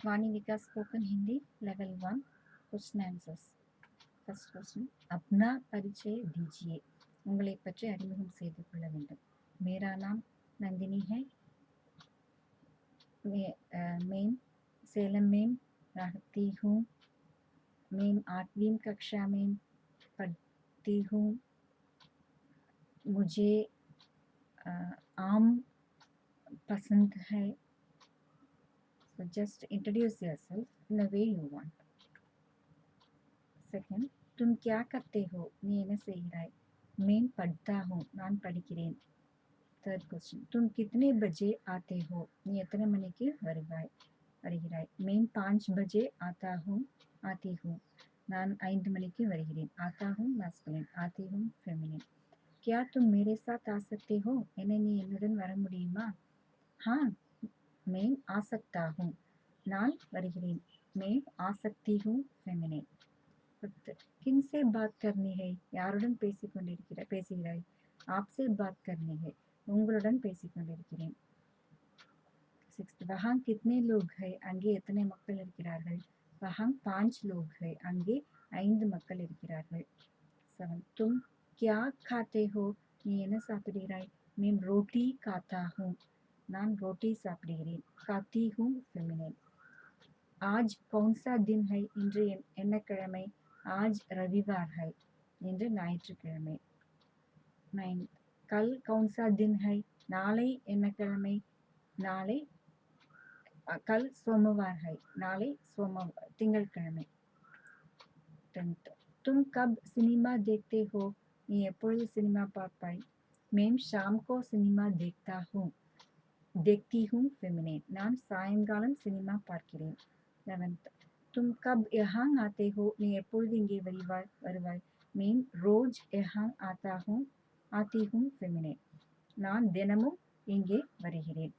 वाणी Vikas spoken Hindi level 1 question answers first question अपना परिचय दीजिए உங்களை பற்றி அறிமுகம் செய்து கொள்ள வேண்டும் मेरा नाम नंदिनी है मैं सेलम में रहती हूँ मैं 8वीं कक्षा में पढ़ती हूँ मुझे आम पसंद है So just introduce yourself in the way you want. Second, तुम क्या करते हो? நீ என்ன செய்கிறாய்? मैं पढ़ता हूँ. நான் படிக்கிறேன். Third question, तुम कितने बजे आते हो? நீ எத்தனை மணிக்கு வருகிறாய்? मैं 5 बजे आता हूँ. आती हूँ. நான் 5 மணிக்கு வருகிறேன். आता हूँ masculine. आती हूँ feminine. क्या तुम मेरे साथ आ सकते हो? என்ன நீ என்னுடன் வர முடியுமா? हाँ, मैं आ सकता हूँ. நான் வருகிறேன். मैं आ सकती हूँ फेमिनिन. किनसे बात करनी है? யாருடன் பேசுகிறாய்? आपसे बात करनी है. உங்களுடன் பேசிக்கொண்டிருக்கிறேன். 6th, वहाँ कितने लोग हैं? அங்கே எத்தனை மக்கள் இருக்கிறார்கள்? वहाँ 5 लोग हैं. அங்கே 5 மக்கள் இருக்கிறார்கள். 7, तुम क्या खाते हो? நீ என்ன சாப்பிடுகிறாய்? मैं रोटी खाता हूँ. நான் रोटी சாப்பிடுகிறேன். खाती हूँ फेमिनिन. आज कौन सा दिन है? இன்று என்ன கிழமை? आज रविवार है. இன்று ஞாயிற்றுக்கிழமை. 9, कल कौन सा दिन है? நாளை என்ன கிழமை? நாளை कल सोमवार है. நாளை திங்கட்கிழமை. 10th, तुम कब सिनेमा देखते हो? நீ எப்பொழுது சினிமா பார்ப்பாய்? मैं शाम को सिनेमा देखती हूँ फेमिनिन. நான் சாயங்காலம் சினிமா பார்க்கிறேன். 11th, तुम कब यहाँ आते हो? நீ எப்பொழுது இங்கே வருவாய்? मैं रोज यहाँ आती हूँ फेमिनिन. நான் தினமும் இங்கே வருகிறேன்.